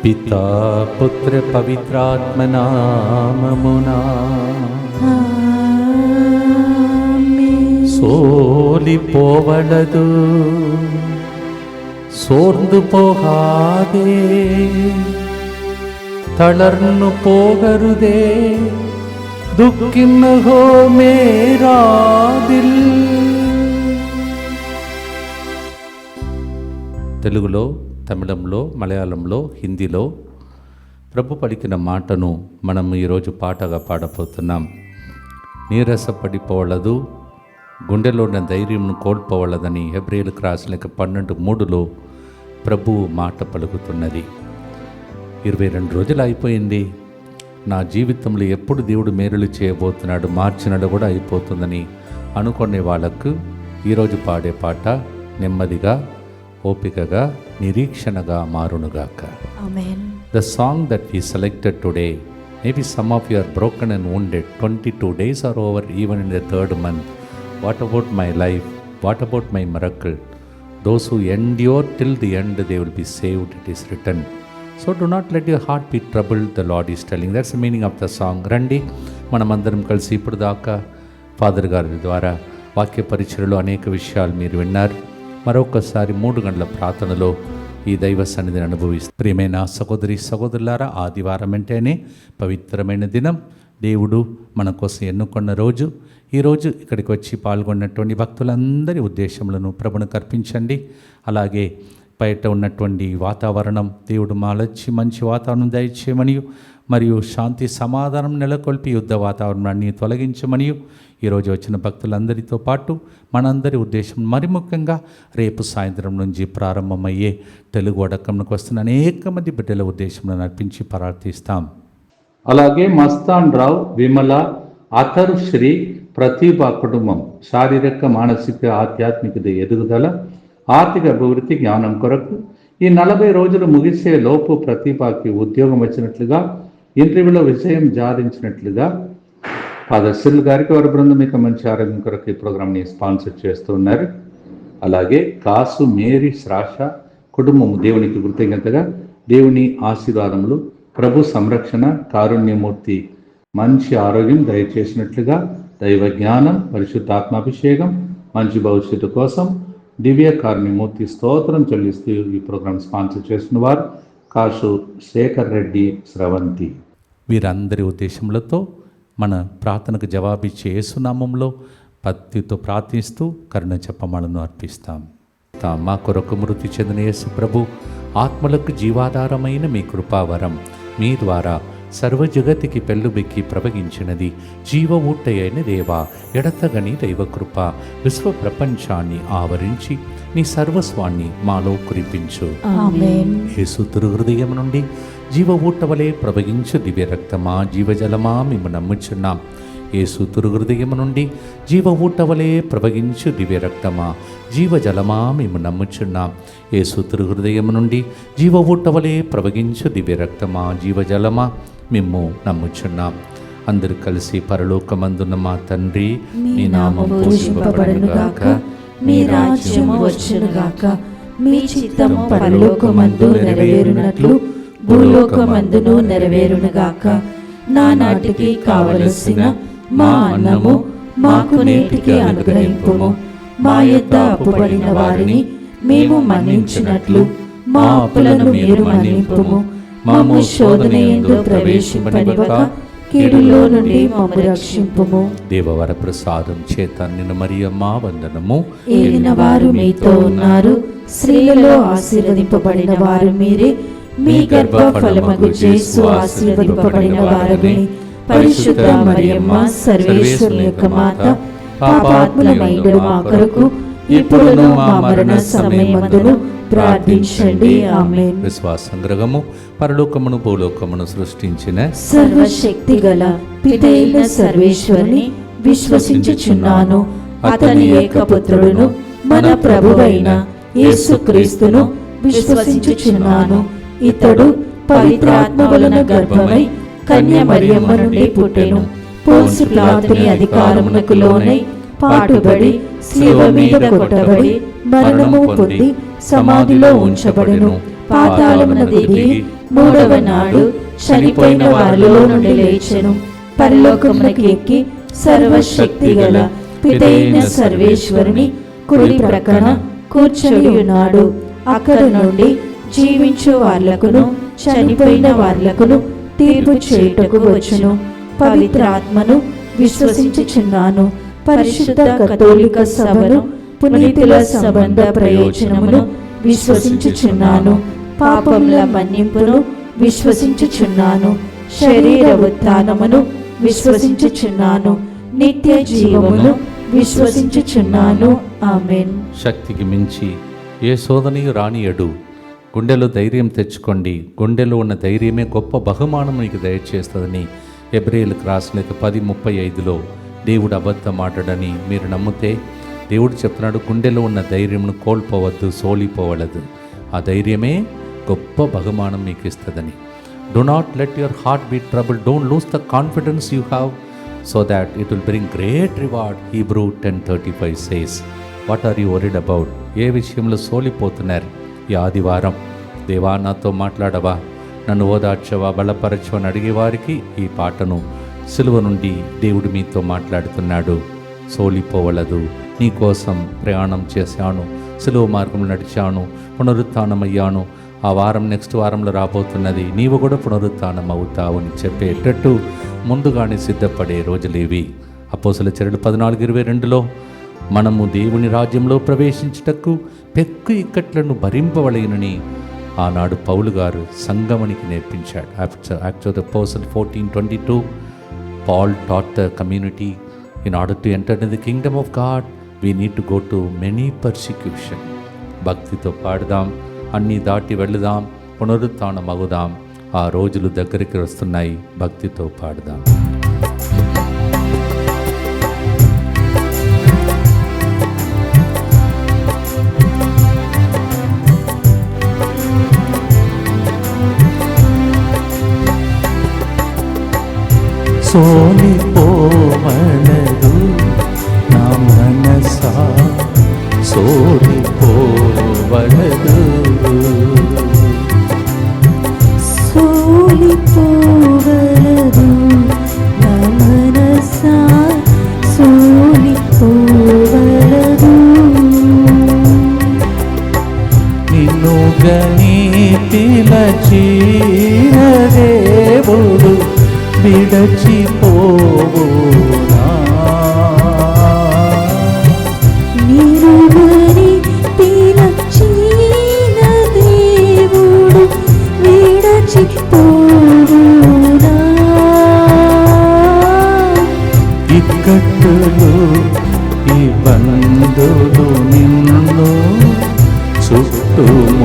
పితా పుత్ర పవిత్రాత్మ నామమునా సోలిపోవలదు సోర్ந்து போகாதே தளர்ந்து போகருதே దుఃఖిన్నహో మేరాదిల్. తెలుగులో, తమిళంలో, మలయాళంలో, హిందీలో ప్రభు పలికిన మాటను మనం ఈరోజు పాటగా పాడబోతున్నాం. నీరసపడిపోవలదు, గుండెలో ఉన్న ధైర్యంను కోల్పోవలదని హెబ్రీయులకు రాసిన 12:3 ప్రభువు మాట పలుకుతున్నది. 22 రోజులు అయిపోయింది. నా జీవితంలో ఎప్పుడు దేవుడు మేలులు చేయబోతున్నాడు, మార్చినడు కూడా అయిపోతుందని అనుకునే వాళ్ళకు ఈరోజు పాడే పాట నెమ్మదిగా, ఓపికగా, నిరీక్షణగా మారునుగాక. Amen. The song that we selected today, maybe some of you are broken and wounded. 22 days are over, even in the 3rd month. What about my life? What about my miracle? Those who endure till the end, they will be saved, it is written. So do not let your heart be troubled, the Lord is telling. That's the meaning of the song. రండి మనమందరం కలిసి ఇప్పుడు దాకా father గారి ద్వారా వాక్య పరిచయలో అనేక విషయాలు మీరు విన్నారు. మరొకసారి 3 గంటల ప్రార్థనలో ఈ దైవ సన్నిధిని అనుభవిస్తారు. ప్రియమైన సహోదరి సహోదరులారా, ఆదివారం అంటేనే పవిత్రమైన దినం. దేవుడు మన కోసం ఎన్నుకున్న రోజు. ఈరోజు ఇక్కడికి వచ్చి పాల్గొన్నటువంటి భక్తులందరి ఉద్దేశములను ప్రభువుకు అర్పించండి. అలాగే బయట ఉన్నటువంటి వాతావరణం దేవుడు మాలొచ్చి మంచి వాతావరణం దయచేయమని, మరియు శాంతి సమాధానం నెలకొల్పి యుద్ధ వాతావరణాన్ని తొలగించమని ఈరోజు వచ్చిన భక్తులందరితో పాటు మనందరి ఉద్దేశం మరి ముఖ్యంగా రేపు సాయంత్రం నుంచి ప్రారంభమయ్యే తెలుగు వడకంకు వస్తున్న అనేక మంది బిడ్డల ఉద్దేశంలో అర్పించి ప్రార్థిస్తాం. అలాగే మస్తాన్ రావు, విమల, అథర్, శ్రీ, ప్రతిభ కుటుంబం శారీరక, మానసిక, ఆధ్యాత్మిక ఎదుగుదల, ఆర్థిక అభివృద్ధి, జ్ఞానం కొరకు ఈ 40 రోజులు ముగిసే లోపు ప్రతిభకి ఉద్యోగం వచ్చినట్లుగా, ఇంటర్వ్యూలో విజయం సాధించినట్లుగా ఫాదర్ సిల్ గారికి వారి బృందం ఇక మంచి ఆరోగ్యం కొరకు ఈ ప్రోగ్రామ్ని స్పాన్సర్ చేస్తూ ఉన్నారు. అలాగే కాసు, మేరీ, శ్రాష కుటుంబం దేవునికి కృతజ్ఞతగా దేవుని ఆశీర్వాదములు, ప్రభు సంరక్షణ, కారుణ్యమూర్తి మంచి ఆరోగ్యం దయచేసినట్లుగా, దైవ జ్ఞానం, పరిశుద్ధాత్మాభిషేకం, మంచి భవిష్యత్తు కోసం దివ్య కారుణ్యమూర్తి స్తోత్రం చెల్లిస్తూ ఈ ప్రోగ్రాం స్పాన్సర్ చేసిన వారు కాసు శేఖర్ రెడ్డి, స్రవంతి. వీరందరి ఉద్దేశములతో మన ప్రార్థనకు జవాబిచ్చే యేసునామంలో భక్తితో ప్రార్థిస్తూ కరుణ చెప్పమలను అర్పిస్తాం. మా కొరకు మృతి చెందిన యేసు ప్రభు ఆత్మలకు జీవాధారమైన మీ కృపావరం మీ ద్వారా సర్వజగతికి పెళ్ళుబెక్కి ప్రవగించినది. జీవ ఊటయైన దేవా, ఎడతగని దైవకృప విశ్వ ప్రపంచాన్ని ఆవరించి నీ సర్వస్వాన్ని మాలో కురిపించు. యేసు తిరుహృదయం నుండి జీవ ఊట వలె ప్రవగించు దివ్య రక్తమా, జీవజలమా మేము నమ్ముచున్నాం. యేసు తిరుహృదయం నుండి జీవ ఊట వలె ప్రవగించు దివ్య రక్తమా, జీవజలమా మేము నమ్ముచున్నాం. యేసు తిరుహృదయం నుండి జీవ ఊట వలె ప్రవగించు దివ్య రక్తమా, జీవజలమా మేము నమ్ముచున్నాం. అందరూ కలిసి పరలోకమందున్న మా తండ్రి, మీ నామం పూజింపబడునుగాక, మీ రాజ్యము వచ్చునుగాక, మీ చిత్తము పరలోకమందు నెరవేరునట్లు భూలోకమందును నెరవేరునుగాక. నానాటికి కావలసిన మా అన్నము మాకు నేటికి అనుగ్రహింపుము. మా యొద్ద అప్పుపడిన వారిని మేము మన్నించినట్లు మా అప్పులను మీరు మన్నింపుము. మమ్ము శోధన యందు ప్రవేశింపనివ్వక కీడులో నుండి మమ్ము రక్షింపుము. దేవవర ప్రసాదం చేత నిన్ను మరియమ్మ వందనము. ఏలిన వారు మీతో ఉన్నారు, స్త్రీలలో ఆశీర్వదింపబడిన వారు మీరే. మీ గర్భ ఫలమగు యేసు ఆశీర్వదింపబడిన వారని. పరిశుద్ధ మరియమ్మ సర్వేశ్వరుని యొక్క మాత, పాపాత్ములమైన మా కొరకు ఇప్పుడును మా మరణ సమయమందును ప్రార్థించండి. ఆమేన్. విశ్వాసంగ్రహము, పరలోకమును భూలోకమును సృష్టించిన సర్వశక్తి గల పితైన సర్వేశ్వరుని విశ్వసించుచున్నాను. అతని ఏకపుత్రుడును మన ప్రభువైన యేసుక్రీస్తును విశ్వసించుచున్నాను. ఇతడు పవిత్రాత్మ వలన గర్భమై కన్య మరియమ్మ నుండి పుట్టెను. పోన్సు పిలాతుని అధికారమునకు లోనై పాటుబడి శిలువ మీద కొట్టబడి మరణము పొంది సమాధిలో ఉంచబడెను. పాతాళమున దిగి మూడవ నాడు చనిపోయిన వారిలో నుండి లేచెను. పరలోకమునకు ఎక్కి సర్వశక్తి గల పితైన సర్వేశ్వరుని కుడి ప్రక్కన కూర్చొని ఉన్నాడు. అక్కడ నుండి జీవించు వార్లకును చనిపోయిన వార్లకును తీర్పు చేయుటకు వచ్చును. పవిత్ర ఆత్మను విశ్వసించుచున్నాను. పరిశుద్ధ కథోలిక సభను, పునీతుల సంబంధ ప్రయోజనమును విశ్వసించుచున్నాను. పాపముల మన్నింపును విశ్వసించుచున్నాను. శరీర ఉత్థానమును విశ్వసించుచున్నాను. నిత్య జీవమును విశ్వసించుచున్నాను. ఆమేన్. శక్తికి మించి ఏ శోధనయు రానియడు. గుండెలో ధైర్యం తెచ్చుకోండి. గుండెలో ఉన్న ధైర్యమే గొప్ప బహుమానం మీకు దయచేస్తుందని హెబ్రేయులకు రాసిన 10:35లో దేవుడు అబద్ధం ఆడడని మీరు నమ్మితే దేవుడు చెప్తున్నాడు, గుండెలో ఉన్న ధైర్యంను కోల్పోవద్దు, సోలిపోవలదు. ఆ ధైర్యమే గొప్ప బహుమానం మీకు ఇస్తుందని. Do not let your heart be troubled. Don't lose the confidence you have so that it will bring great reward. Hebrew 10:35 says. What are you worried about? ఏ విషయంలో సోలిపోతున్నారు? ఈ ఆదివారం దేవా నాతో మాట్లాడవా, నన్ను ఓదార్చవా, బలపరచవా అని అడిగేవారికి ఈ పాటను సిలువ నుండి దేవుడు మీతో మాట్లాడుతున్నాడు. సోలిపోవలదు. నీ కోసం ప్రయాణం చేశాను, సిలువ మార్గంలో నడిచాను, పునరుత్థానమయ్యాను. ఆ వారం నెక్స్ట్ వారంలో రాబోతున్నది, నీవు కూడా పునరుత్థానం అవుతావు అని చెప్పేటట్టు ముందుగానే సిద్ధపడే రోజులేవి. అపోస్తలుల చర్యలు 14:22లో మనము దేవుని రాజ్యంలో ప్రవేశించుటకు పెక్కు ఇక్కట్లను భరింపవలెనని ఆనాడు పౌలు గారు సంగమనికి నేర్పించాడు. Act of the apostle 14:22 Paul taught the community, in order to enter into the kingdom of God, we need to go to many persecution. భక్తితో పాడదాం, అన్నీ దాటి వెళదాం, పునరుత్థానం అగుదాం. ఆ రోజులు దగ్గరికి వస్తున్నాయి. భక్తితో పాడదాం. సోలిపోవలదు నా మనసా, సోలిపోవలదు, సోలిపోవలదు నా మనసా, సోలిపోవలదు. నిన్ను గని పిలచిన దేవుడు విడచిపోవునా, నిరుగని పిలచిన దేవుడు విడచిపోవునా. ఇక్కట్టులు ఈ బంధులు నిన్ను చుట్టుముట్టినను,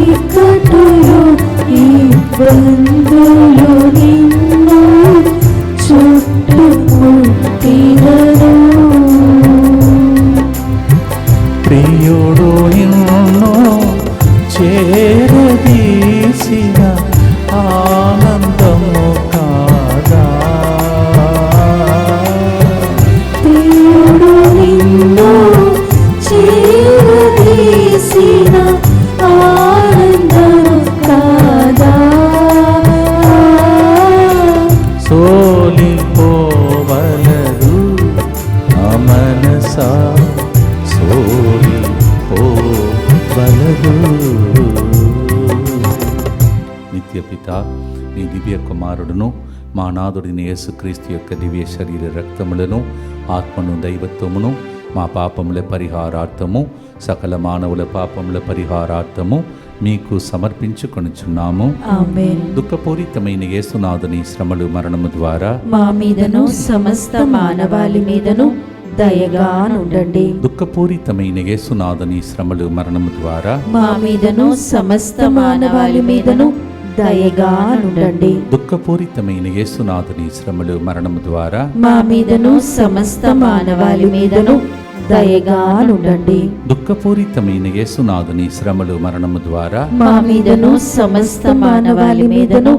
ఇక్కట్టులు ఈ బంధులు నిన్ను చుట్టుముట్టినను. ప్రియుడు నిన్ను చేరదీసిన ఆనందము కాదా, ప్రియుడు నిన్ను చేరదీసిన ఆనందము కాదా. సోలిపోవలదు నా మనసా, సోలిపోవలదు. నిత్యపిత నీ దివ్య కుమారుడును మా నాథుడిని యేసుక్రీస్తు యొక్క దివ్య శరీర రక్తములను, ఆత్మను, దైవత్వమును మా పాపముల పరిహారార్థము, సకల మానవుల పాపముల పరిహారార్థము మీకు సమర్పించుకొనుచున్నాము. ఆమేన్. దుఃఖపూరితమైన యేసునాథుని శ్రమలు, మరణము ద్వారా మా మీదను సమస్త మానవాళి మీదను దయగా నుండండి. దుఃఖపూరితమైన యేసునాథుని శ్రమలు, మరణము ద్వారా మా మీదను సమస్త మానవాళి మీదను దయగా నుండండి. దుఃఖపూరితమైన యేసునాథుని శ్రమలు, మరణము ద్వారా మా మీదను సమస్త మానవాళి మీదను దయగా నుండండి. దుఃఖపూరితమైన యేసునాథుని శ్రమలు, మరణము ద్వారా మా మీదను సమస్త మానవాళి మీదను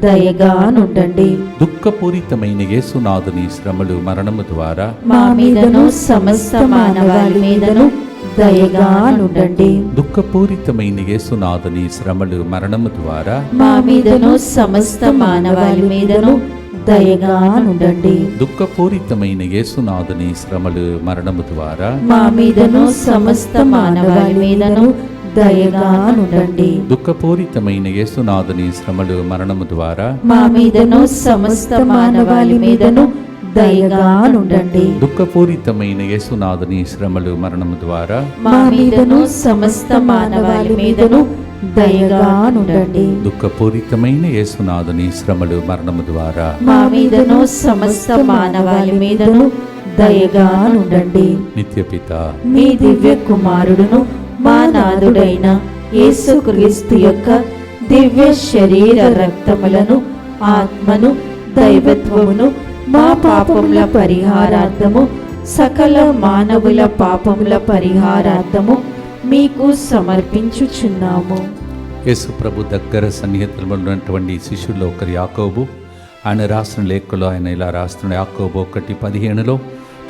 దయగా నుండండి. దుఃఖపూరితమైన యేసునాథుని శ్రమలు మరణము ద్వారా మా మీదను సమస్త మానవాళి మీదను దయగా నుండండి. దుఃఖపూరితమైన యేసునాథుని శ్రమలు మరణము ద్వారా మా మీదను సమస్త మానవాళి మీదను దయగా నుండండి. దుఃఖపూరితమైన యేసునాథుని శ్రమలు మరణము ద్వారా మా మీదను సమస్త మానవాళి మీదను దయగా నుండండి. దుఃఖపూరితమైన యేసునాథుని శ్రమలు మరణము ద్వారా మా మీదను సమస్త మానవాళి మీదను దయగా నుండండి. దుఃఖపూరితమైన యేసునాథుని శ్రమలు మరణము ద్వారా మా మీదను సమస్త మానవాళి మీదను దయగా నుండండి. దుఃఖపూరితమైన యేసునాథుని శ్రమలు మరణము ద్వారా మా మీదను సమస్త మానవాళి మీదను దయగా నుండండి. నిత్యపిత మీ దివ్య కుమారుడును మా నాథుడైన యేసుక్రీస్తు యొక్క దివ్య శరీర రక్తములను ఆత్మను దైవత్వమును మా పాపముల పరిహారార్థము సకల మానవుల పాపముల పరిహారార్థము మీకు సమర్పించుచున్నాము. యేసు ప్రభు దగ్గర సన్నిహితులు ఉన్నటువంటి శిష్యుల్లో ఒకరు యాకోబు. ఆయన రాసిన లేఖలో ఆయన ఇలా రాస్తున్న యాకోబు 1:15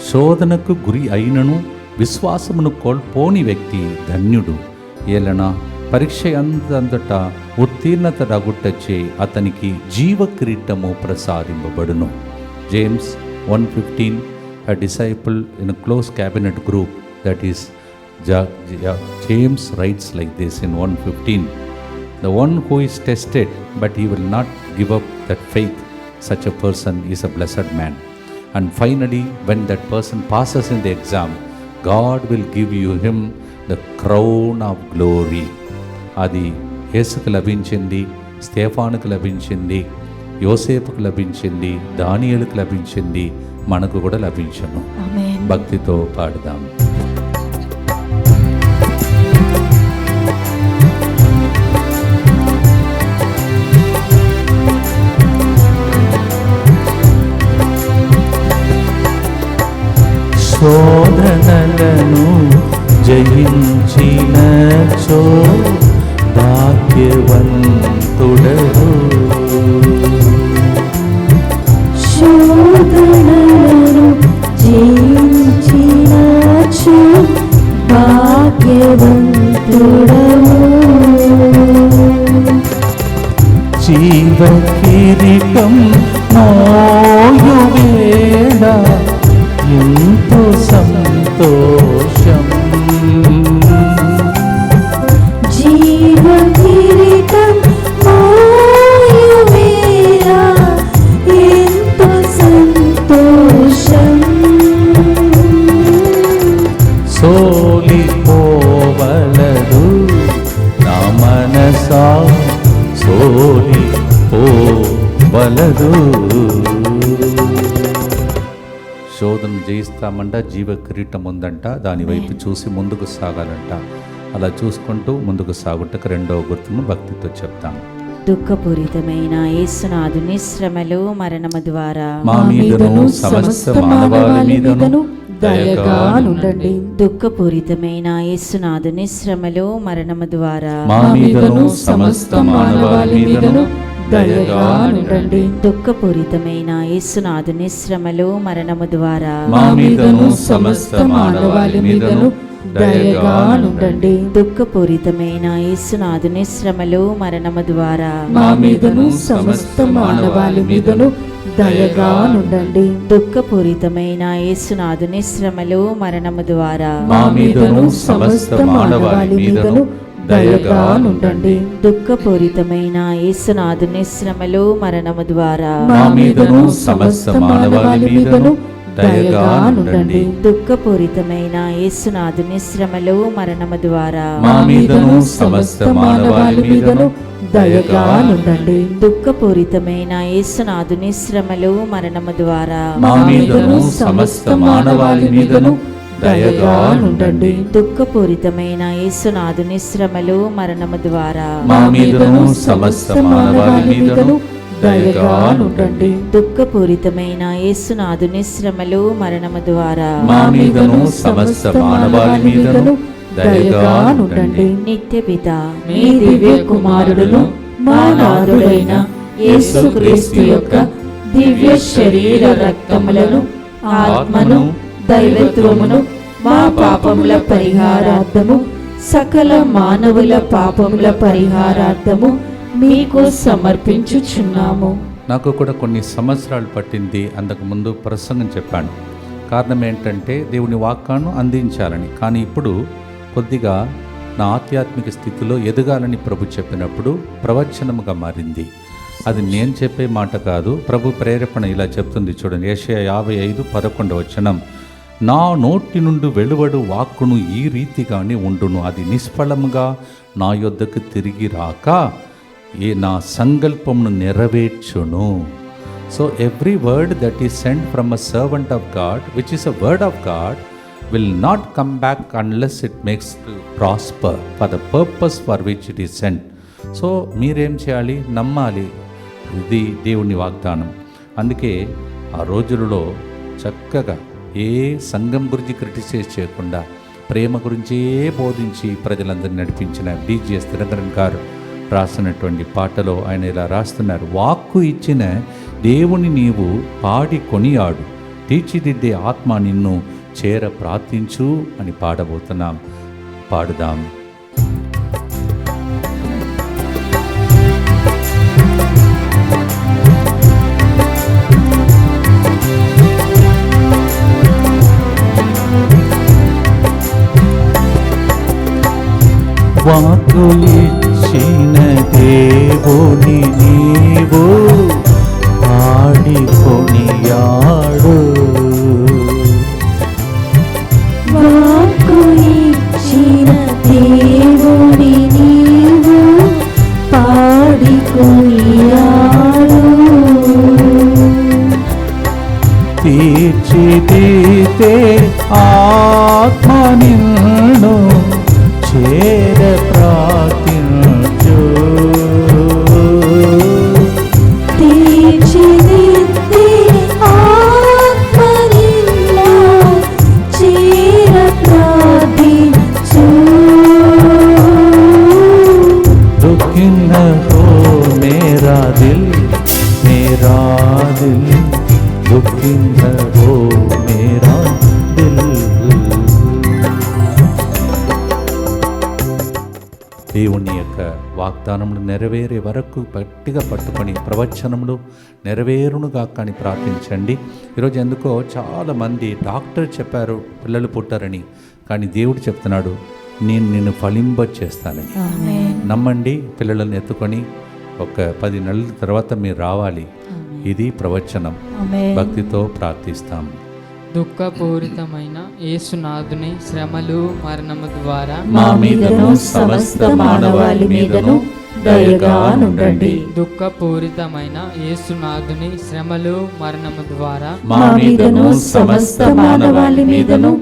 శోధనకు గురి అయినను విశ్వాసమును కోల్పోని వ్యక్తి ధన్యుడు. ఏలన పరీక్ష అంతటా ఉత్తీర్ణత రగుట్టచే అతనికి జీవ కిరీటము ప్రసాదింపబడును. James 1:15 a disciple in a close cabinet group, that is James writes like this in 1:15, the one who is tested but he will not give up that faith, such a person is a blessed man. And finally, when that person passes in the exam, God will give him the crown of glory. అది యేసుకు లభించింది, స్తేఫానుకు లభించింది, యోసేపుకు లభించింది, దానియేలుకు లభించింది, మనకు కూడా లభించను. భక్తితో పాడుదాం. శోధనలను జయించినచో భాగ్యవంతుడరు. శోధనలను జయించినచో భాగ్యవంతుడవు. జీవ కిరీటం మోయువేళ ఎంతో సంతోషం. జీవ కిరీటం మోయువేళ ఎంతో సంతోషం. సోలిపోవలదు నా మనసా, సోలిపోవలదు. శోధన జయిస్తామంట, జీవ కిరీటం ఉందంట, దాని వైపు చూసి ముందుకు సాగాలంట. అలా చూసుకుంటూ ముందుకు సాగుటకు రెండవ గుర్తును భక్తితో చెప్తాం. దుఃఖపూరితమైన యేసునాథుని శ్రమలు మరణము ద్వారా మా మీదను సమస్త మానవాళి మీదను దయగా నుండండి. దుఃఖపూరితమైన యేసునాథుని శ్రమలు మరణము ద్వారా మా మీదను సమస్త మానవాళి మీదను దయగా నుండండి. దుఃఖపూరితమైన యేసునాథుని శ్రమలు మరణము ద్వారా మా మీదను సమస్త మానవాళి మీదను దయగా నుండండి. దుఃఖపూరితమైన యేసునాథుని శ్రమలు మరణము ద్వారా మా మీదను సమస్త మానవాళి మీదను దయగా నుండండి. దుఃఖపూరితమైన యేసునాథుని శ్రమలు మరణము ద్వారా మా మీదను సమస్త మానవాళి మీదను దయగా నుండండి. దుఃఖపూరితమైన యేసునాథుని శ్రమలు మరణము ద్వారా మా మీదను సమస్త మానవాళి మీదను దయగా నుండండి. దుఃఖపూరితమైన యేసునాథుని శ్రమలు మరణము ద్వారా మా మీదను సమస్త మానవాళి మీదను దయగా నుండండి. దుఃఖపూరితమైన యేసునాథుని శ్రమలు మరణము ద్వారా మా మీదను సమస్త మానవాళి మీదను దయగా నుండండి. దుఃఖపూరితమైన యేసునాథుని శ్రమలు మరణము ద్వారా మా మీదను సమస్త మానవాళి మీదను దయగా నుండండి. దుఃఖపూరితమైన యేసునాథుని శ్రమలు మరణము ద్వారా మా మీదను సమస్త మానవాళి మీదను దయగా నుండండి. నిత్య పిత మీ దివ్య కుమారుడును మా నాథుడైన యేసుక్రీస్తు యొక్క దివ్య శరీర రక్తములను, ఆత్మను, దైవత్వమును మా పాపముల పరిహారార్థము, సకల మానవుల పాపముల పరిహారార్థము మీకు సమర్పించుచున్నాము. నాకు కూడా కొన్ని సంవత్సరాలు పట్టింది అంతకుముందు ప్రసంగం చెప్పాను. కారణం ఏంటంటే దేవుని వాక్యాన్ని అందించాలని. కానీ ఇప్పుడు కొద్దిగా నా ఆధ్యాత్మిక స్థితిలో ఎదగాలని ప్రభు చెప్పినప్పుడు ప్రవచనముగా మారింది. అది నేను చెప్పే మాట కాదు, ప్రభు ప్రేరేపణ ఇలా చెప్తుంది. చూడండి, యెషయా 55:11 నా నోటి నుండి వెలువడు వాక్కును ఈ రీతిగానే ఉండును, అది నిష్ఫలముగా నా యొద్దకు తిరిగి రాక నా సంకల్పమును నెరవేర్చును. So every word that is sent from a servant of God, which is a word of God, will not come back unless it makes to prosper for the purpose for which it is sent. So మీరేం చేయాలి? నమ్మాలి. ఇది దేవుని వాగ్దానం. అందుకే ఆ రోజులలో చక్కగా ఏ సంఘం గురించి క్రిటిసైజ్ చేయకుండా ప్రేమ గురించే బోధించి ప్రజలందరినీ నడిపించిన డిజిఎస్ దినకరన్ గారు రాసినటువంటి పాటలో ఆయన ఇలా రాస్తున్నారు: వాక్కు ఇచ్చిన దేవుని నీవు పాడి కొనియాడు, తీర్చిదిద్దే ఆత్మ నిన్ను చేర ప్రార్థించు అని పాడబోతున్నాం. పాడుదాం. వాక్కు ఇచ్చిన దేవుని నీవు పాడి కొనియాడు, వాక్కు ఇచ్చిన దేవుని నీవు పాడి కొనియాడు, తీర్చిదిద్దే ఆత్మ నిన్ను చేర ప్రార్థించు, తీర్చిదిద్దే ఆత్మ నిన్ను చేర ప్రార్థించు. दुखिन हो मेरा दिल, मेरा दिल, दुखिन हो मेरा दिल. దేవుని యొక్క వాగ్దానములు నెరవేరే వరకు గట్టిగా పట్టుకొని ప్రవచనములు నెరవేరునుగా కానీ ప్రార్థించండి. ఈరోజు ఎందుకో చాలామంది డాక్టర్ చెప్పారు పిల్లలు పుట్టారని, కానీ దేవుడు చెప్తున్నాడు నేను నిన్ను ఫలింప చేస్తానని. నమ్మండి. పిల్లలను ఎత్తుకొని ఒక 10 నెలల తర్వాత మీరు రావాలి. ఇది ప్రవచనం. భక్తితో ప్రార్థిస్తాం. దుఃఖపూరితమైన యేసునాథుని శ్రమలు మరణము ద్వారా మా మీదను సమస్త మానవాళి మీదను దయగా నుండండి. దుఃఖపూరితమైన యేసునాథుని శ్రమలు మరణము ద్వారా మా మీదను సమస్త మానవాళి మీదను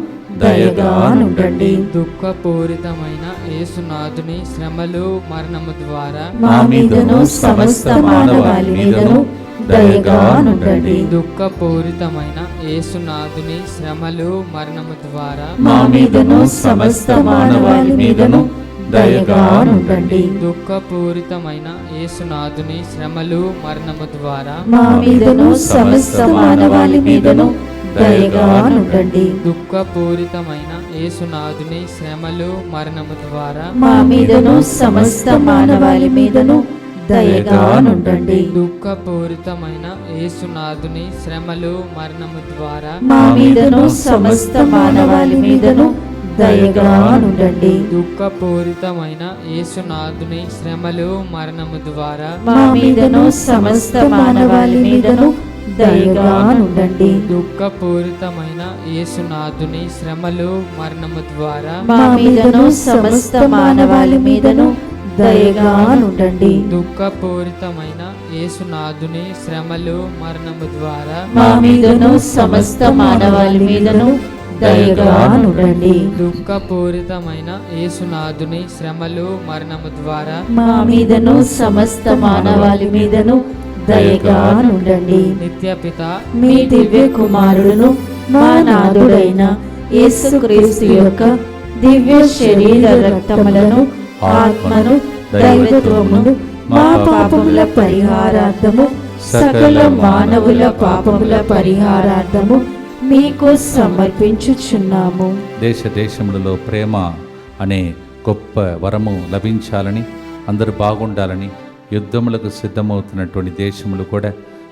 దయగా నుండండి. దుఃఖపూరితమైన యేసునాథుని శ్రమలు మరణము ద్వారా మా మీదను సమస్త మానవాళి మీదను దయగా నుండండి. దుఃఖపూరితమైన యేసునాథుని శ్రమలు మరణము ద్వారా మా మీదను సమస్త మానవాళి మీదను దయగా నుండండి. దుఃఖపూరితమైన యేసునాథుని శ్రమలు మరణము ద్వారా మా మీదను సమస్త మానవాళి మీదను దయగా నుండండి. దుఃఖపూరితమైన యేసునాథుని శ్రమలు మరణము ద్వారా మా మీదను సమస్త మానవాళి మీదను దయగా నుండండి. దుఃఖపూరితమైన యేసునాథుని శ్రమలు మరణము ద్వారా మా మీదను సమస్త మానవాళి మీదను దయగా నుండండి. దుఃఖపూరితమైన యేసునాథుని శ్రమలు మరణము ద్వారా మా మీదను సమస్త మానవాళి మీదను దయగా నుండండి. దుఃఖపూరితమైన యేసునాథుని శ్రమలు మరణము ద్వారా మా మీదను సమస్త మానవాళి మీదను దయగా నుండండి. దుఃఖపూరితమైన యేసునాథుని శ్రమలు మరణము ద్వారా మా మీదను సమస్త మానవాళి మీదను దయగా నుండండి. దుఃఖపూరితమైన యేసునాథుని శ్రమలు మరణము ద్వారా మా మీదను సమస్త మానవాళి మీదను దయగా నుండండి. నిత్యపిత మీ దివ్య కుమారుడును మా నాథుడైన యేసుక్రీస్తు యొక్క దివ్య శరీర రక్తములను, ఆత్మను, దైవత్వమును మా పాపముల పరిహారార్థము సకల మానవుల పాపముల పరిహారార్థము మీకు సమర్పించుచున్నాము. దేశ దేశములలో ప్రేమ అనే గొప్ప వరము లభించాలని, అందరూ బాగుండాలని, యుద్ధములకు సిద్ధమవుతున్నటువంటి దేశములు కూడా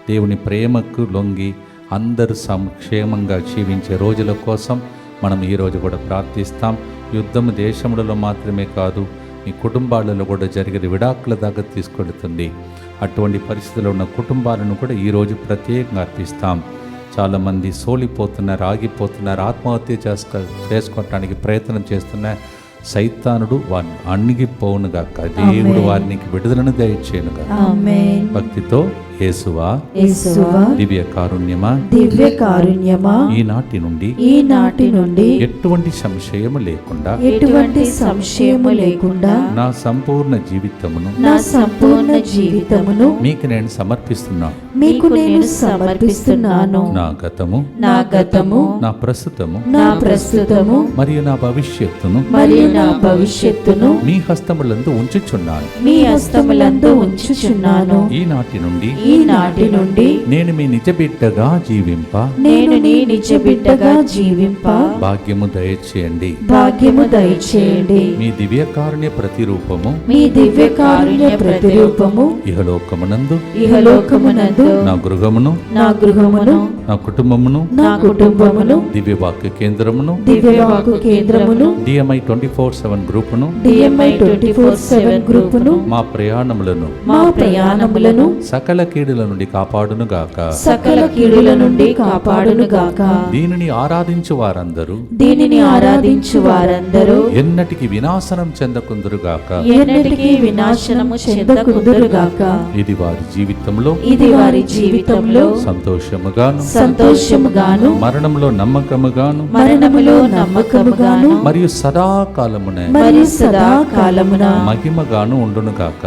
దేవుని ప్రేమకు లొంగి అందరూ క్షేమంగా జీవించే రోజుల కోసం మనం ఈరోజు కూడా ప్రార్థిస్తాం. యుద్ధము దేశములలో మాత్రమే కాదు, మీ కుటుంబాలలో కూడా జరిగే విడాకుల దాకా తీసుకెళ్తుంది. అటువంటి పరిస్థితుల్లో ఉన్న కుటుంబాలను కూడా ఈరోజు ప్రత్యేకంగా అర్పిస్తాం. చాలామంది సోలిపోతున్నారు, ఆగిపోతున్నారు, ఆత్మహత్య చేసుకోవటానికి ప్రయత్నం చేస్తున్న సైతానుడు వారిని అణిగిపోవునుగాక. దేవుడు వారికి విడుదలను దయచేయునుగాక. ఆమేన్. భక్తితో యేసువా దివ్య కారుణ్యమా ఈనాటి నుండి ఎటువంటి సంశయము లేకుండా నా సంపూర్ణ జీవితమును మీకు నేను సమర్పిస్తున్నాను. నా గతము నా ప్రస్తుతము మరియు నా భవిష్యత్తును మీ హస్తములందు ఉంచుచున్నాను. ఈనాటి నుండి నేను మీ నిజ బిడ్డగా జీవింప భాగ్యము దయచేయండి. మీ దివ్య కారుణ్య ప్రతిరూపము ఇహలోకమునందు నా గృహమును నా కుటుంబమును దివ్య వాక్య కేంద్రమును DMI 24/7 గ్రూపును మా ప్రయాణములను సకల కీడుల నుండి కాపాడునుగాక. దీనిని ఆరాధించు వారందరూ ఎన్నటికి వినాశనం చెందకుందురుగాక. ఇది వారి జీవితంలో సంతోషముగాను మరణంలో నమ్మకముగాను మరియు సదాకాలమున మహిమగాను ఉండునుగాక.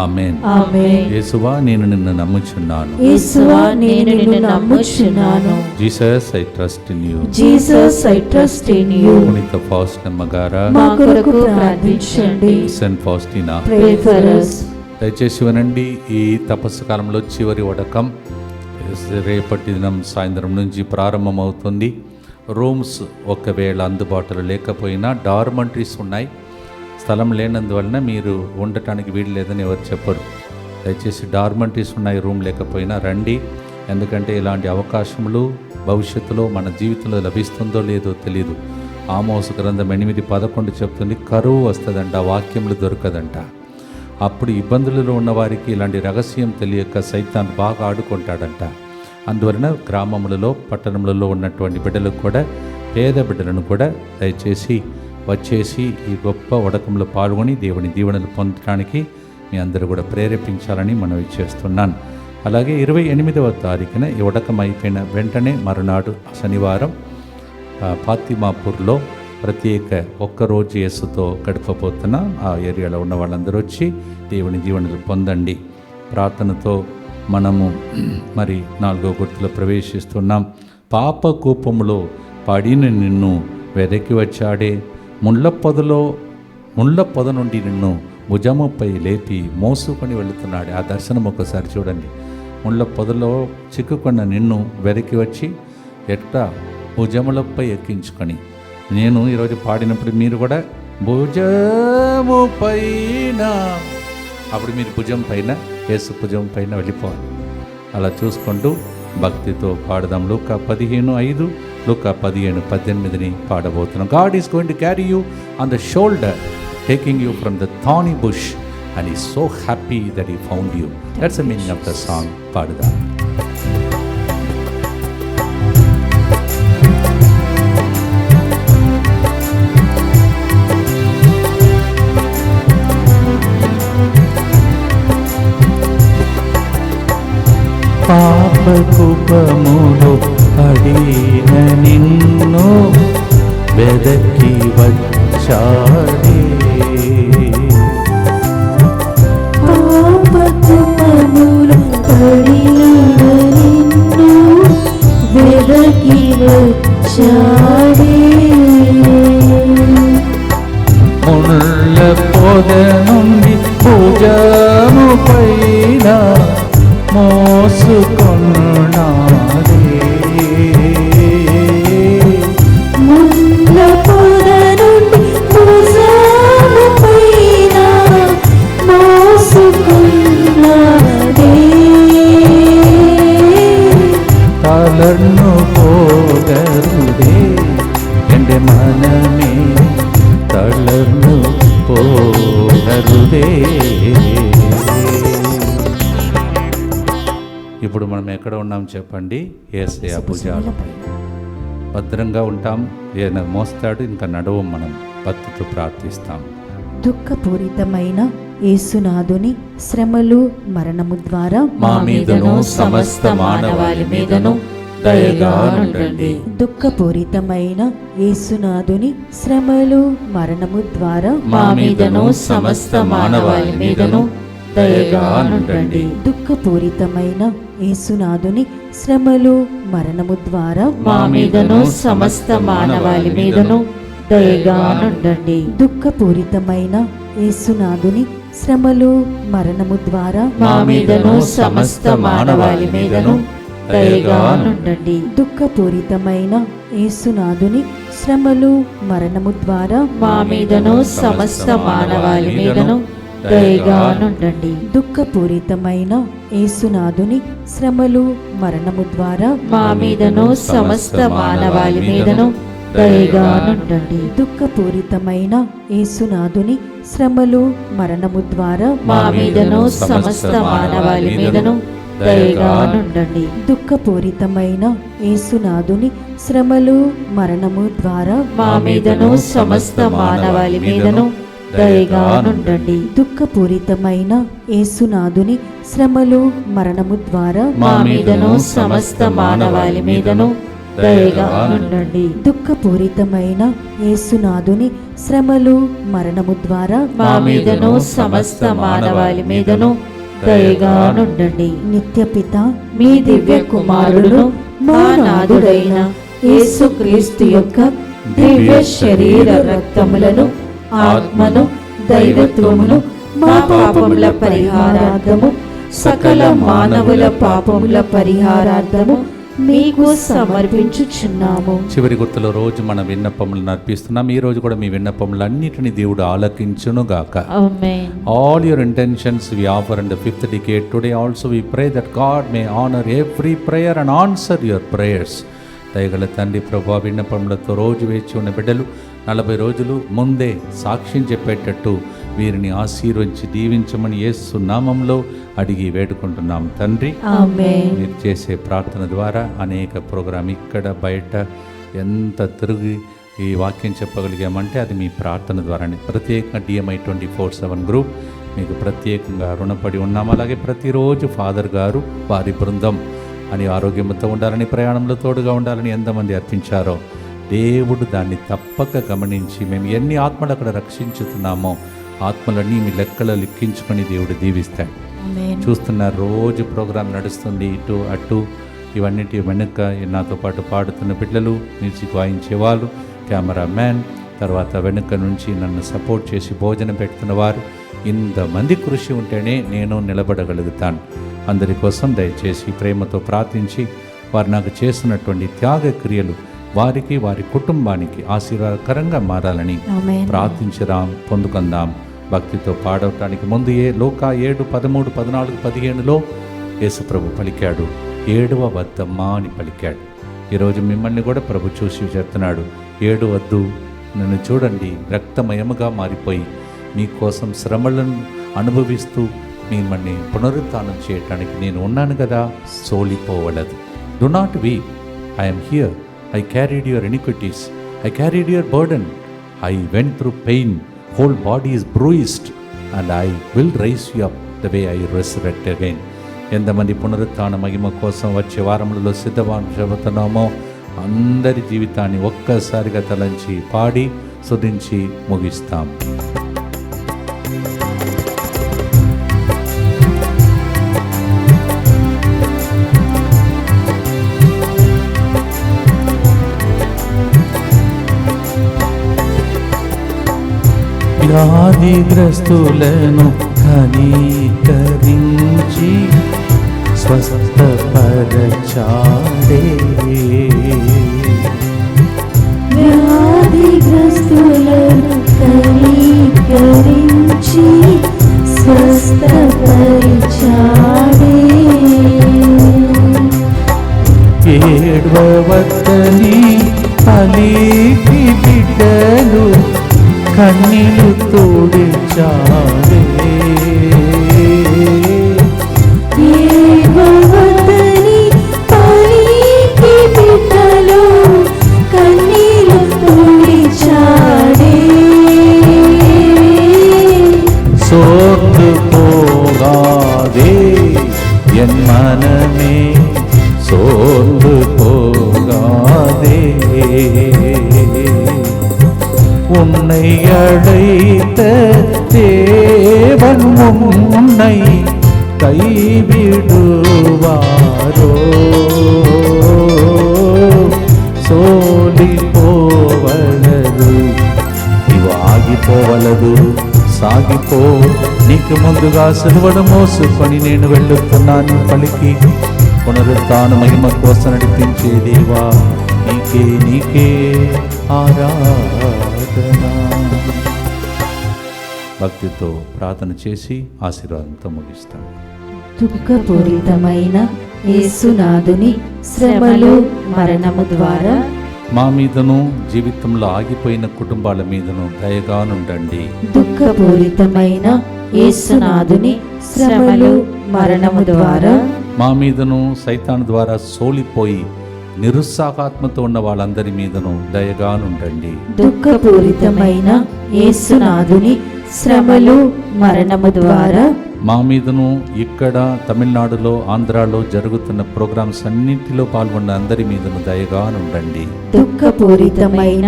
ఆమేన్. యేసువా నేను నిన్ను నమ్ముచున్నాను. Jesus I trust in you. పునీత ఫాస్టినా గారా మా కొరకు ప్రార్థించండి. Saint Faustina Pray for us. దయచేసి వినండి. ఈ తపస్సు కాలంలో చివరి వడకం రేపటి దినం సాయంత్రం నుంచి ప్రారంభమవుతుంది. రూమ్స్ ఒకవేళ అందుబాటులో లేకపోయినా డార్మెంటరీస్ ఉన్నాయి. స్థలం లేనందువలన మీరు ఉండటానికి వీలు లేదని ఎవరు చెప్పరు. దయచేసి డార్మెంటరీస్ ఉన్నాయి, రూమ్ లేకపోయినా రండి. ఎందుకంటే ఇలాంటి అవకాశములు భవిష్యత్తులో మన జీవితంలో లభిస్తుందో లేదో తెలియదు. ఆమోసు గ్రంథం 8:11 చెప్తుంది, కరువు వస్తుందంట, వాక్యములు దొరకదంట. అప్పుడు ఇబ్బందులలో ఉన్న వారికి ఇలాంటి రహస్యం తెలియక సైతాన్ బాగా ఆడుకుంటాడంట. అందువలన గ్రామములలో పట్టణములలో ఉన్నటువంటి బిడ్డలకు కూడా, పేద బిడ్డలను కూడా దయచేసి వచ్చేసి ఈ గొప్ప వడకంలో పాల్గొని దేవుని దీవెనలు పొందడానికి మీ అందరూ కూడా ప్రేరేపించాలని మనవి చేస్తున్నాను. అలాగే 28వ తారీఖున ఈ వడకం అయిపోయిన వెంటనే మరునాడు శనివారం ఫాతిమాపూర్లో ప్రత్యేక ఒక్కరోజు యేసుతో గడపబోతున్న ఆ ఏరియాలో ఉన్న వాళ్ళందరూ వచ్చి దేవుని దీవెనలు పొందండి. ప్రార్థనతో మనము మరి 4వ గుర్తులో ప్రవేశిస్తున్నాం. పాప కూపములో పడిన నిన్ను వెదకి వచ్చాడే, ముళ్ళ పొద నుండి నిన్ను భుజముపై లేపి మోసుకొని వెళుతున్నాడు. ఆ దర్శనం ఒకసారి చూడండి. ముళ్ళ పొదలో చిక్కుకున్న నిన్ను వెదకి వచ్చి ఎట్లా భుజములపై ఎక్కించుకొని, నేను ఈరోజు పాడినప్పుడు మీరు కూడా భుజము పైన, అప్పుడు మీరు భుజం పైన, యేసు భుజం పైన వెళ్ళిపోవాలి. అలా చూసుకుంటూ భక్తితో పాడదాం. లూకా 15:5, లూకా 15:18 పాడబోతున్నాం. God is going to carry you on the shoulder, taking you from the thorny bush, and he's so happy that he found you. That's the meaning of the song. పాడదాం. పాప కూపములో పడిన నిన్ను వెదకి వచ్చాడే, పాపములో పడిన నిన్ను వెదకి వచ్చాడే, ముళ్ళ పొద నుండి మోసుకొన్నాడే. ముళ్ళ పొద నుండి భుజము పైన మోసుకున్నాడే. తలర్ను పోగరుదే എൻ്റെ മനമേ, തളർന്നു పోగరుదే. ఇప్పుడు మనం ఎక్కడ ఉన్నాం చెప్పండి? యేసయ్య భుజాల భద్రంగా ఉంటాం. ఈయన మోస్తాడు, ఇంకా నడువం. మనం భక్తితో ప్రార్థిస్తాం. దుఃఖపూరితమైన యేసునాథుని శ్రమలు మరణము ద్వారా మా మీదను సమస్త మానవాళి మీదను దయగా ఉండండి. దుఃఖపూరితమైన యేసునాథుని శ్రమలు మరణము ద్వారా మా మీదను సమస్త మానవాళి మీదను దయగా ఉండండి. దుఃఖపూరితమైన యేసునాథుని శ్రమలు మరణము ద్వారా మా మీదను సమస్త మానవాళి మీదను దయగా ఉండండి. దుఃఖపూరితమైన యేసునాథుని శ్రమలు మరణము ద్వారా మా మీదను సమస్త మానవాళి మీదను దయగా ఉండండి. దుఃఖపూరితమైన యేసునాథుని శ్రమలు మరణము ద్వారా మా మీదను సమస్త మానవాళి మీదను దయగా ఉండండి. దుఃఖపూరితమైన యేసునాథుని శ్రమలు మరణము ద్వారా మా మీదను సమస్త మానవాళి మీదను దయగా ఉండండి. దుఃఖపూరితమైన యేసునాథుని శ్రమలు మరణము ద్వారా మా మీదను సమస్త మానవాళి మీదను దయగా ఉండండి. దుఃఖపూరితమైన యేసునాథుని శ్రమలు మరణము ద్వారా మా మీదను సమస్త మానవాళి మీదను దయగా ఉండండి. దుఃఖపూరితమైన యేసునాథుని శ్రమలు మరణము ద్వారా మా మీదను సమస్త మానవాళి మీదను దయగా ఉండండి. దుఃఖపూరితమైన యేసునాథుని శ్రమలు మరణము ద్వారా మా మీదను సమస్త మానవాళి మీదను దయగా ఉండండి. నిత్యపిత మీ దివ్య కుమారుడును మా నాథుడైన యేసుక్రీస్తు యొక్క దివ్య శరీర రక్తములను, ఆత్మను, దైవత్వమును మా పాపముల పరిహారార్థము, సకల మానవుల పాపముల పరిహారార్థము మీకు సమర్పించుచున్నాము. చివరి గుర్తులో రోజు మన విన్నపములను అర్పిస్తున్నాం. ఈ రోజు కూడా మీ విన్నపములన్నిటిని దేవుడు ఆలకించునుగాక. ఆమేన్. All your intentions we offer in the fifth decade. Today also we pray that God may honor every prayer and answer your prayers. దయగల తండ్రి ప్రభువా, విన్నపములతో రోజు వేచి ఉన్న బిడ్డలు 40 రోజులు ముందే సాక్ష్యం చెప్పేటట్టు వీరిని ఆశీర్వదించి దీవించమని యేసు నామములో అడిగి వేడుకుంటున్నాం తండ్రి. ఆమేన్. మీరు చేసే ప్రార్థన ద్వారా అనేక ప్రోగ్రాం ఇక్కడ బయట ఎంత తిరిగి ఈ వాక్యం చెప్పగలిగామంటే అది మీ ప్రార్థన ద్వారానే. ప్రత్యేకంగా DMI 24/7 గ్రూప్ మీకు ప్రత్యేకంగా రుణపడి ఉన్నాం. అలాగే ప్రతిరోజు ఫాదర్ గారు వారి బృందం అని ఆరోగ్యంతో ఉండాలని, ప్రయాణంలో తోడుగా ఉండాలని ఎంతమంది అర్పించారో దేవుడు దాన్ని తప్పక గమనించి మేము ఎన్ని ఆత్మలు అక్కడ రక్షించుతున్నామో ఆత్మలన్నీ మీ లెక్కలో లెక్కించుకొని దేవుడు దీవిస్తాడు. చూస్తున్నారు రోజు ప్రోగ్రాం నడుస్తుంది, ఇటు అటు ఇవన్నిటి వెనుక నాతో పాటు పాడుతున్న బిడ్డలు, మ్యూజిక్ వాయించే వాళ్ళు, కెమెరా మ్యాన్, తర్వాత వెనుక నుంచి నన్ను సపోర్ట్ చేసి భోజనం పెడుతున్న వారు, ఇంతమంది కృషి ఉంటేనే నేను నిలబడగలుగుతాను. అందరి కోసం దయచేసి ప్రేమతో ప్రార్థించి వారు నాకు చేస్తున్నటువంటి త్యాగ క్రియలు వారికి వారి కుటుంబానికి ఆశీర్వాదకరంగా మారాలని ప్రార్థించుదాం, పొందుకుందాం. భక్తితో పాడవటానికి ముందు లోకా 7, 13, 14, 15లో యేసుప్రభు పలికాడు, 7వ వద్దమ్మా అని పలికాడు. ఈరోజు మిమ్మల్ని కూడా ప్రభు చూసి చెప్తున్నాడు, 7 వద్దు, నన్ను చూడండి, రక్తమయముగా మారిపోయి మీకోసం శ్రమలను అనుభవిస్తూ మిమ్మల్ని పునరుత్థానం చేయటానికి నేను ఉన్నాను కదా, సోలిపోవలదు. Do not weep, I am here. I carried your iniquities. I carried your burden. I went through pain. Whole body is bruised. And I will raise you up the way I resurrect again. ఎంతమంది పునరుత్థాన మహిమ కోసం వచ్చే వారములలో సిద్ధవాన్ చెబుతున్నామో అందరి జీవితాన్ని ఒక్కసారిగా తలంచి పాడి స్తుతించి ముగిస్తాం. వ్యాధిగ్రస్తులను కనికరించి స్వస్థ స్వస్థపరిచాడే. ఏడ్వవద్దని పలికి బిడ్డలు కన్నీలు తోడిచాడే. ఏడ్వవద్దని పలికి బిడ్డలు కన్నీలు తుడిచాడే. సోర్ந்து పోగాదే ఎన్ మనమే, சோர்ந்து போகாதே. உன்னை அழைத்த தேவன் உன்னை கைவிடுவாரோ? సోలిపోవలదు, నీవు ఆగిపోవలదు, సాగిపో. నీకు ముందుగా సిలువను మోసుకొని నేను వెళ్ళుతున్నాను పలికి పునరుత్థాన మహిమ కోసం నడిపించే దేవా, నీకే ఆరాధన. భక్తితో ప్రార్థన చేసి ఆశీర్వాదంతో ముగిస్తాం. దుఃఖపూరితమైన యేసునాథుని శ్రమలు మరణము ద్వారా మా మీదను జీవితంలో ఆగిపోయిన కుటుంబాల మీదను దయగానుండండి. దుఃఖపూరితమైన యేసునాథుని శ్రమలు మరణము ద్వారా మా మీదను సైతాను ద్వారా సోలిపోయి నిరుత్సాహాత్మతో ఉన్న వాళ్ళందరి మీదను దయగానుండండి. దుఃఖపూరితమైన యేసునాథుని శ్రమలు మరణము ద్వారా మా మీదను ఇక్కడ తమిళనాడులో ఆంధ్రాలో జరుగుతున్న ప్రోగ్రామ్స్ అన్నింటిలో పాల్గొన్న అందరి మీదను దయగానుండండి. దుఃఖపూరితమైన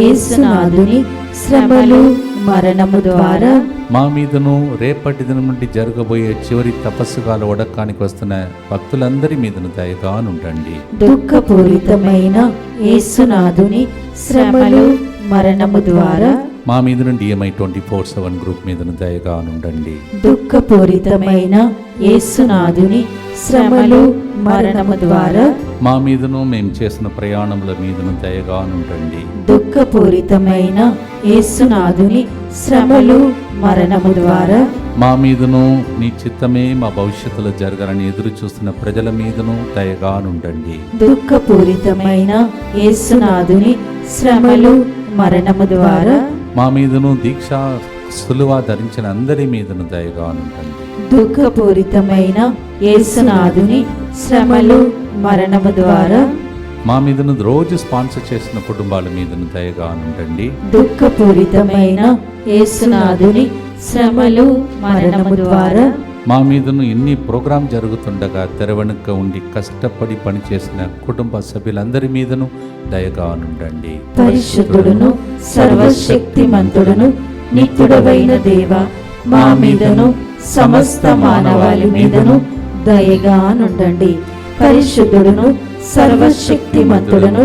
యేసునాథుని శ్రమలు మరణము ద్వారా మా మీదను రేపటి దినం నుండి జరగబోయే చివరి తపస్సుగాల వడకానికి వస్తున్న భక్తులందరి మీదను దయగానుండండి. దుఃఖపూరితమైన యేసునాథుని శ్రమలు మరణము ద్వారా మా మీద నుండి DMI 24/7 గ్రూప్ మీదను దయగానుండండి. దుఃఖపూరితమైన యేసునాథుని శ్రమలు మరణము ద్వారా మా మీదను మేము చేసిన ప్రయాణముల మీదను దయగానుండండి. దుఃఖపూరితమైన యేసునాథుని శ్రమలు మరణము ద్వారా మా మీదను నీ చిత్తమే మా భవిష్యత్తులో జరగాలని ఎదురు చూస్తున్న ప్రజల మీదను దయగానుండండి. దుఃఖపూరితమైన యేసునాథుని శ్రమలు మరణము ద్వారా మా మీదను దీక్ష సులువ ధరించిన అందరి మీదను దయగానుండండి. దుఃఖపూరితమైన యేసునాథుని శ్రమలు మరణము ద్వారా మా మీదను రోజు స్పాన్సర్ చేసిన కుటుంబాల మీదను దయగానుండండి. దుఃఖపూరితమైన యేసునాథుని శ్రమలు మరణము ద్వారా మా మీదను ఇన్ని ప్రోగ్రాం జరుగుతుండగా తెరవెనుక ఉండి కష్టపడి పనిచేసిన కుటుంబ సభ్యులందరి మీదను దయగానుండండి. పరిశుద్ధుడును సర్వశక్తిమంతుడును నిత్యుడవైన దేవ, మా మీదను సమస్త మానవాళి మీదను దయగానుండండి. పరిశుద్ధుడును సర్వశక్తిమంతుడును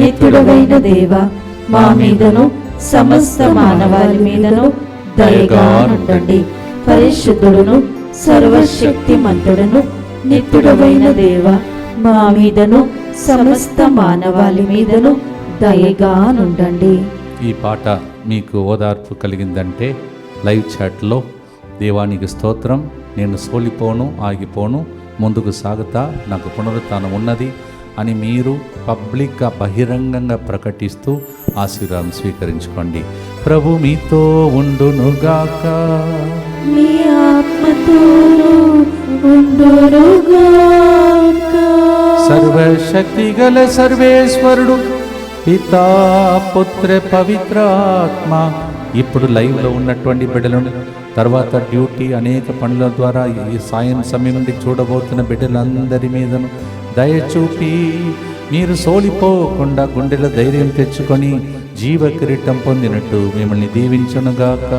నిత్యుడవైన దేవ, మా మీదను సమస్త మానవాళి మీదను దయగానుండండి. పరిశుద్ధుడును సర్వశక్తిమంతుడును నిత్యుడవైన దేవ, మా మీదను సమస్త మానవాళి మీదను దయగానుండండి. ఈ పాట మీకు ఓదార్పు కలిగిందంటే లైవ్ చాట్లో దేవానికి స్తోత్రం, నేను సోలిపోను, ఆగిపోను, ముందుకు సాగుతా, నాకు పునరుత్థానం ఉన్నది అని మీరు పబ్లిక్గా బహిరంగంగా ప్రకటిస్తూ ఆశీర్వాదం స్వీకరించుకోండి. ప్రభు మీతో ఉండునుగాక. మీ ఆత్మతోనూ ఉండునుగాక. సర్వశక్తి గల సర్వేశ్వరుడు పితా పుత్ర పవిత్రాత్మ ఇప్పుడు లైవ్లో ఉన్నటువంటి బిడ్డలను, తర్వాత డ్యూటీ అనేక పనుల ద్వారా ఈ సాయం సమయం నుండి చూడబోతున్న బిడ్డలందరి మీదను దయచూపి మీరు సోలిపోకుండా గుండెల ధైర్యం తెచ్చుకొని జీవ కిరీటం పొందినట్టు మిమ్మల్ని దీవించునుగాక.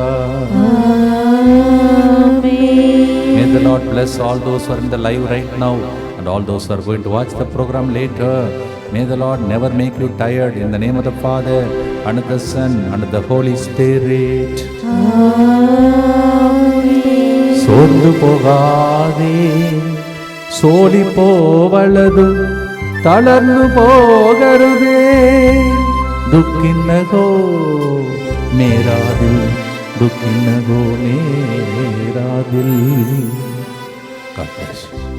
May the Lord bless all those who are in the live right now and all those who are going to watch the program later. May the Lord never make you tired. In the name of the Father and of the Son and of the Holy Spirit. సోర్లు పోగాదే, సోలిపోవలదు, తళర్ను పోగరుదే, దుఃఖిన్నగో మేరా దిల్ दुखी न हो मेरा दिल। God bless you.